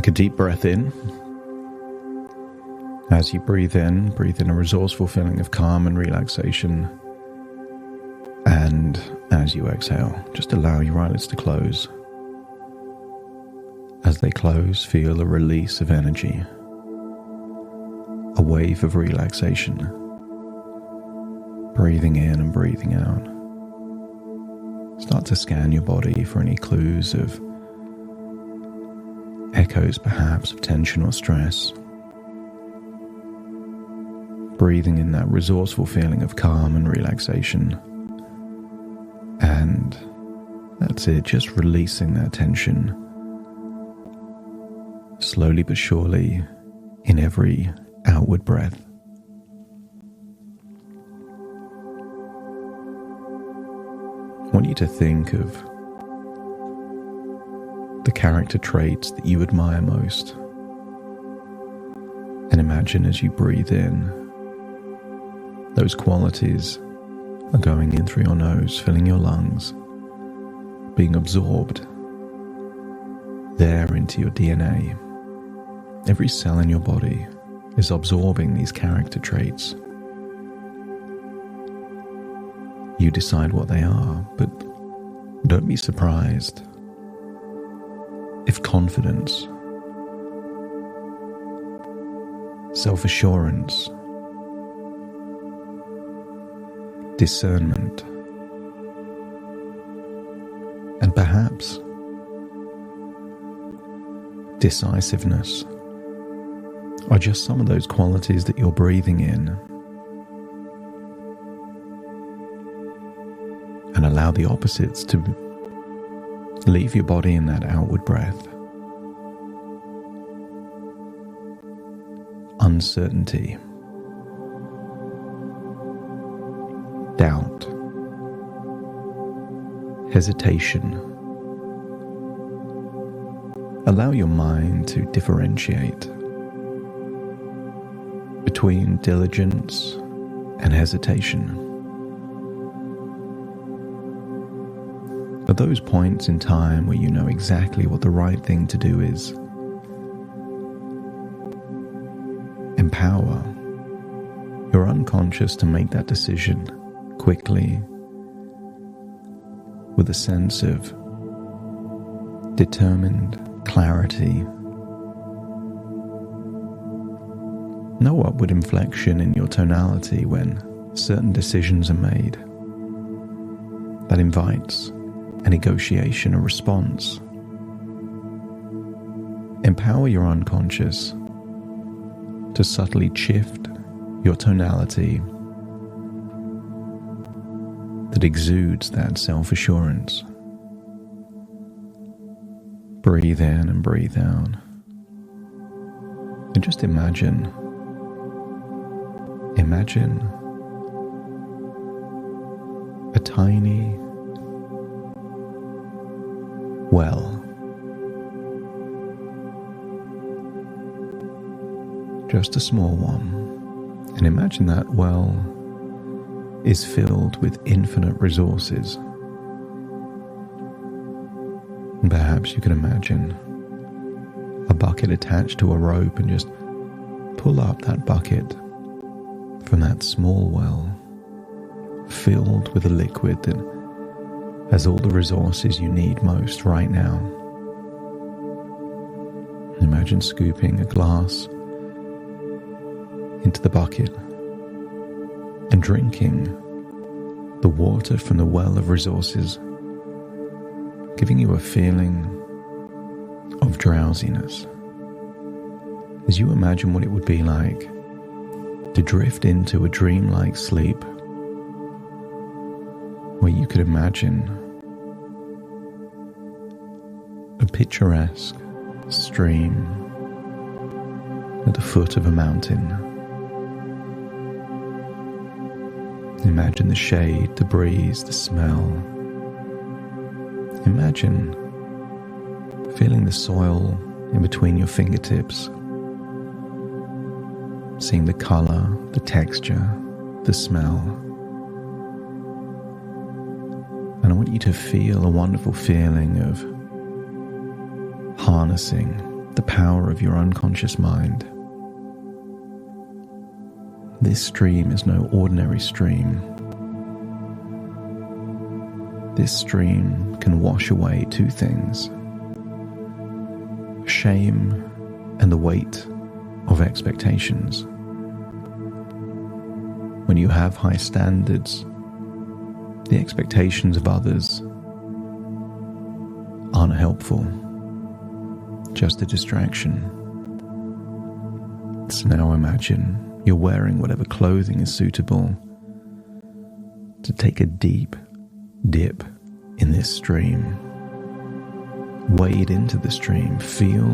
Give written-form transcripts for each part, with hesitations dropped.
Take a deep breath in. As you breathe in a resourceful feeling of calm and relaxation. And as you exhale, just allow your eyelids to close. As they close, feel a release of energy, a wave of relaxation, breathing in and breathing out. Start to scan your body for any clues of echoes, perhaps, of tension or stress. Breathing in that resourceful feeling of calm and relaxation. And that's it, just releasing that tension. Slowly but surely in every outward breath. I want you to think of the character traits that you admire most. And imagine as you breathe in, those qualities are going in through your nose, filling your lungs, being absorbed there into your DNA. Every cell in your body is absorbing these character traits. You decide what they are, but don't be surprised if confidence, self-assurance, discernment, and perhaps decisiveness are just some of those qualities that you're breathing in. And allow the opposites to leave your body in that outward breath. Uncertainty, doubt, hesitation. Allow your mind to differentiate between diligence and hesitation. At those points in time where you know exactly what the right thing to do is, empower your unconscious to make that decision quickly, with a sense of determined clarity. No upward inflection in your tonality when certain decisions are made. That invites a negotiation, a response. Empower your unconscious to subtly shift your tonality that exudes that self-assurance. Breathe in and breathe out. And just imagine a tiny well. Just a small one. And imagine that well is filled with infinite resources. And perhaps you can imagine a bucket attached to a rope and just pull up that bucket from that small well, filled with a liquid that has all the resources you need most right now. Imagine scooping a glass into the bucket and drinking the water from the well of resources, giving you a feeling of drowsiness. As you imagine what it would be like to drift into a dreamlike sleep, where you could imagine a picturesque stream at the foot of a mountain. Imagine the shade, the breeze, the smell. Imagine feeling the soil in between your fingertips, seeing the color, the texture, the smell. And I want you to feel a wonderful feeling of harnessing the power of your unconscious mind. This stream is no ordinary stream. This stream can wash away two things: shame and the weight of expectations. When you have high standards, the expectations of others aren't helpful, just a distraction. So now imagine you're wearing whatever clothing is suitable to take a deep dip in this stream. Wade into the stream. Feel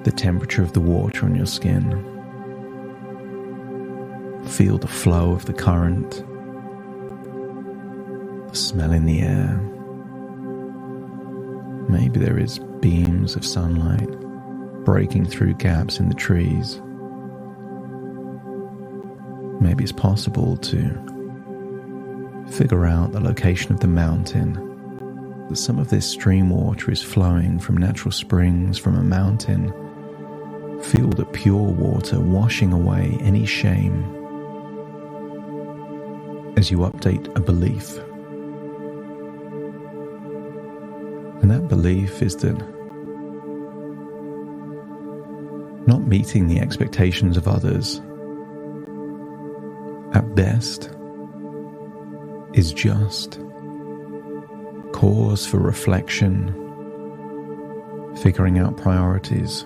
the temperature of the water on your skin. Feel the flow of the current, the smell in the air. Maybe there is beams of sunlight breaking through gaps in the trees. Maybe it's possible to figure out the location of the mountain, that some of this stream water is flowing from natural springs from a mountain. Feel the pure water washing away any shame as you update a belief. And that belief is that not meeting the expectations of others, at best, is just cause for reflection, figuring out priorities,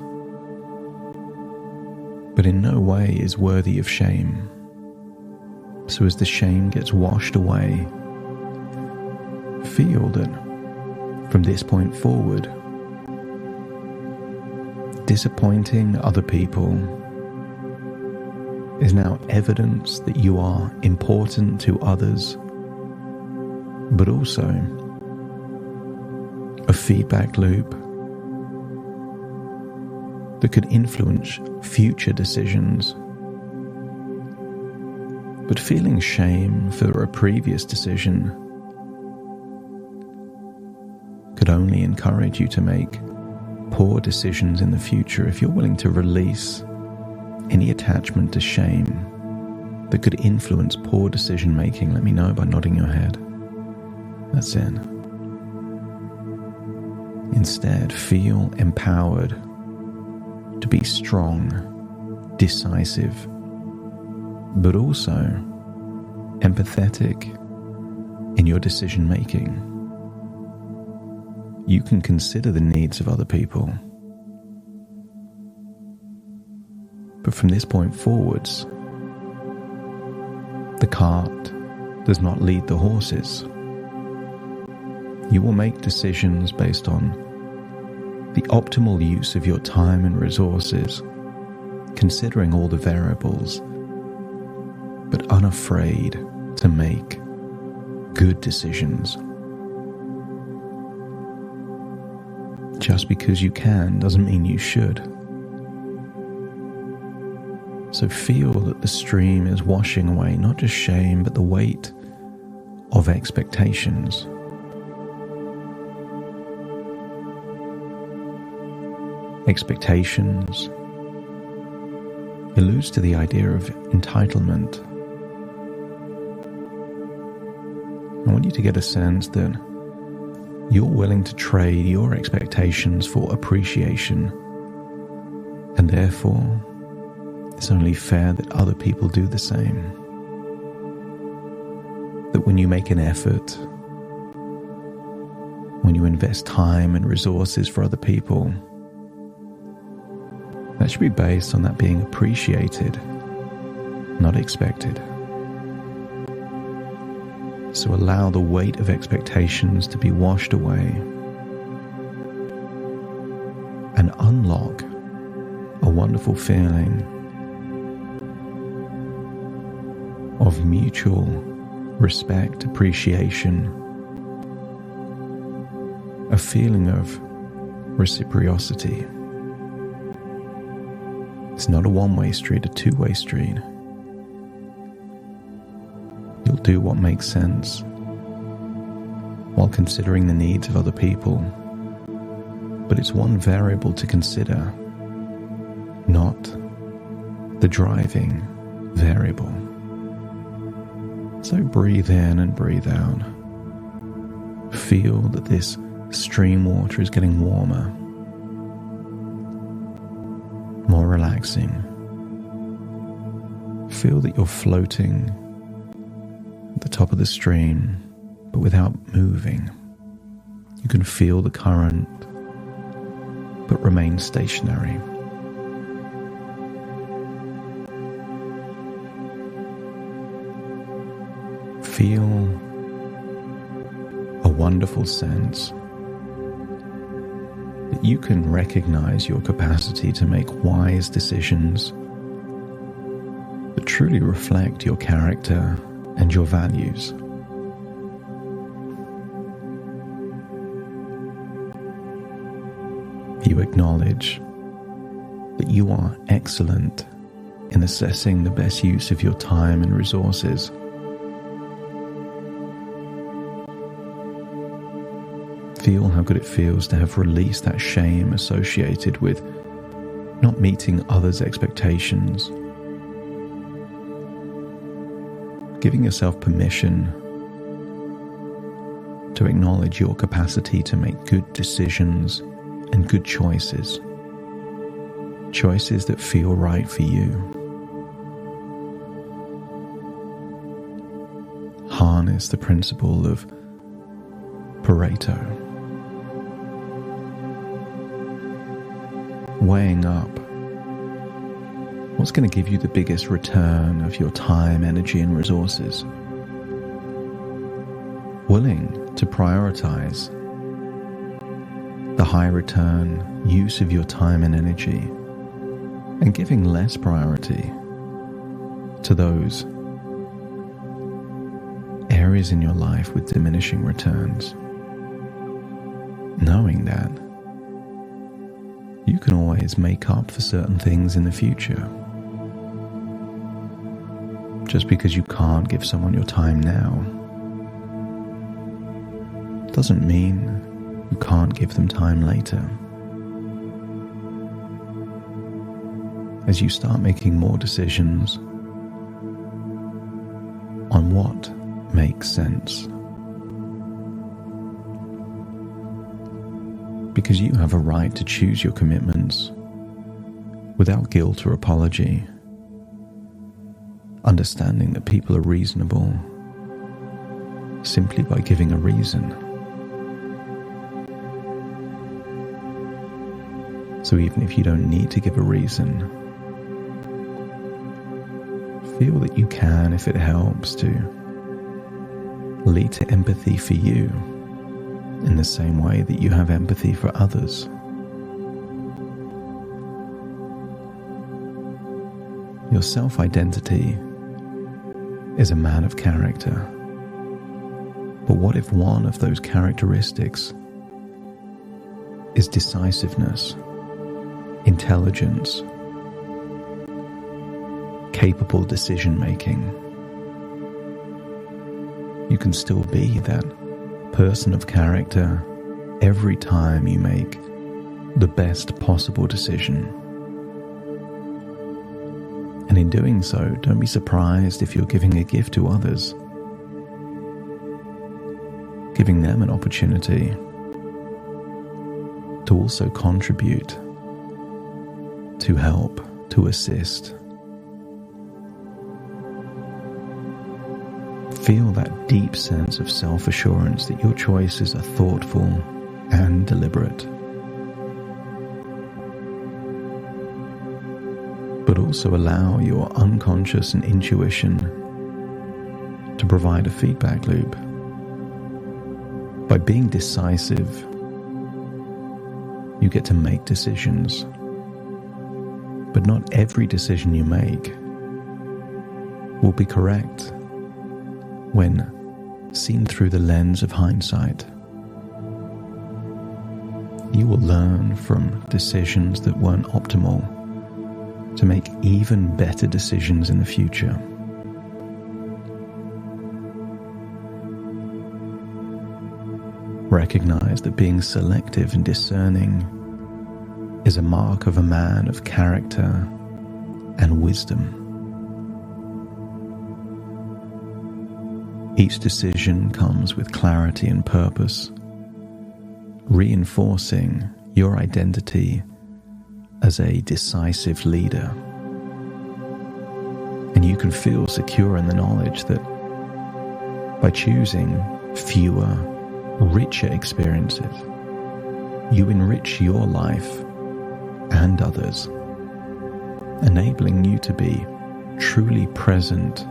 but in no way is worthy of shame. So as the shame gets washed away, feel that from this point forward, disappointing other people is now evidence that you are important to others, but also a feedback loop that could influence future decisions. But feeling shame for a previous decision could only encourage you to make poor decisions in the future. If you're willing to release any attachment to shame that could influence poor decision making, let me know by nodding your head. That's it. Instead, feel empowered to be strong, decisive, but also empathetic in your decision making. You can consider the needs of other people. But from this point forwards, the cart does not lead the horses. You will make decisions based on the optimal use of your time and resources, considering all the variables, but unafraid to make good decisions. Just because you can doesn't mean you should. So feel that the stream is washing away not just shame, but the weight of expectations. Expectations alludes to the idea of entitlement. I want you to get a sense that you're willing to trade your expectations for appreciation, and therefore it's only fair that other people do the same. That when you make an effort, when you invest time and resources for other people, that should be based on that being appreciated, not expected. So allow the weight of expectations to be washed away and unlock a wonderful feeling of mutual respect, appreciation, a feeling of reciprocity. It's not a one-way street, a two-way street. You'll do what makes sense while considering the needs of other people, but it's one variable to consider, not the driving variable. So breathe in and breathe out. Feel that this stream water is getting warmer, more relaxing. Feel that you're floating at the top of the stream, but without moving. You can feel the current, but remain stationary. Feel a wonderful sense that you can recognize your capacity to make wise decisions that truly reflect your character and your values. You acknowledge that you are excellent in assessing the best use of your time and resources. Feel how good it feels to have released that shame associated with not meeting others' expectations. Giving yourself permission to acknowledge your capacity to make good decisions and good choices. Choices that feel right for you. Harness the principle of Pareto. Weighing up what's going to give you the biggest return of your time, energy, and resources. Willing to prioritize the high return use of your time and energy, and giving less priority to those areas in your life with diminishing returns. Knowing that you can always make up for certain things in the future. Just because you can't give someone your time now doesn't mean you can't give them time later. As you start making more decisions on what makes sense. Because you have a right to choose your commitments without guilt or apology, understanding that people are reasonable simply by giving a reason. So even if you don't need to give a reason, feel that you can, if it helps, to lead to empathy for you in the same way that you have empathy for others. Your self-identity is a man of character. But what if one of those characteristics is decisiveness, intelligence, capable decision-making? You can still be that person of character every time you make the best possible decision. And in doing so, don't be surprised if you're giving a gift to others, giving them an opportunity to also contribute, to help, to assist. Feel that deep sense of self-assurance that your choices are thoughtful and deliberate. But also allow your unconscious and intuition to provide a feedback loop. By being decisive, you get to make decisions. But not every decision you make will be correct when seen through the lens of hindsight. You will learn from decisions that weren't optimal to make even better decisions in the future. Recognize that being selective and discerning is a mark of a man of character and wisdom. Each decision comes with clarity and purpose, reinforcing your identity as a decisive leader. And you can feel secure in the knowledge that by choosing fewer, richer experiences, you enrich your life and others, enabling you to be truly present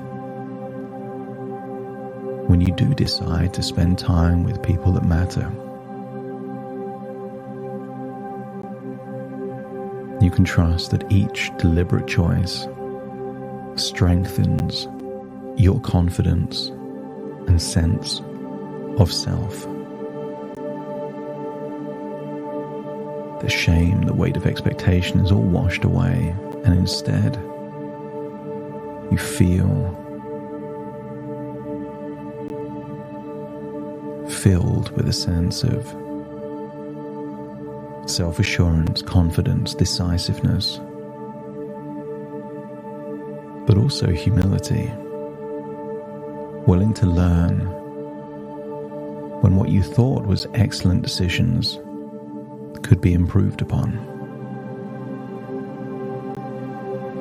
when you do decide to spend time with people that matter. You can trust that each deliberate choice strengthens your confidence and sense of self. The shame, the weight of expectation is all washed away, and instead you feel filled with a sense of self-assurance, confidence, decisiveness, but also humility, willing to learn when what you thought was excellent decisions could be improved upon.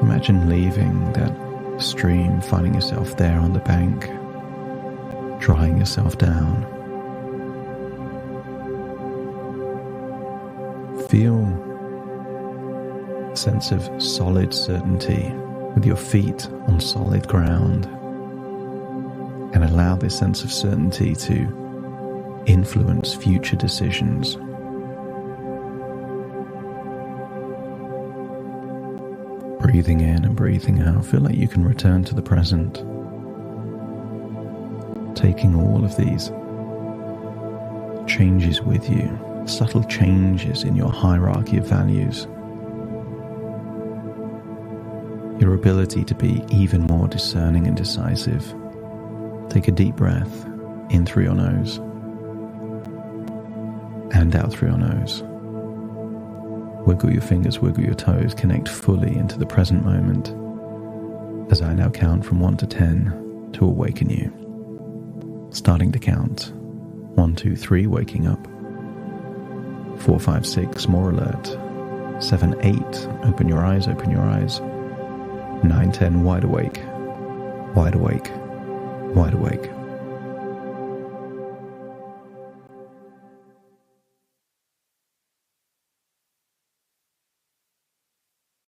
Imagine leaving that stream, finding yourself there on the bank, drying yourself down. Feel a sense of solid certainty with your feet on solid ground, and allow this sense of certainty to influence future decisions. Breathing in and breathing out, feel like you can return to the present, taking all of these changes with you, subtle changes in your hierarchy of values, your ability to be even more discerning and decisive. Take a deep breath in through your nose and out through your nose. Wiggle your fingers, wiggle your toes, connect fully into the present moment as I now count from 1 to 10 to awaken you. Starting to count. 1, 2, 3, waking up. 4, 5, 6, more alert. 7, 8, open your eyes, open your eyes. 9, 10, wide awake, wide awake, wide awake.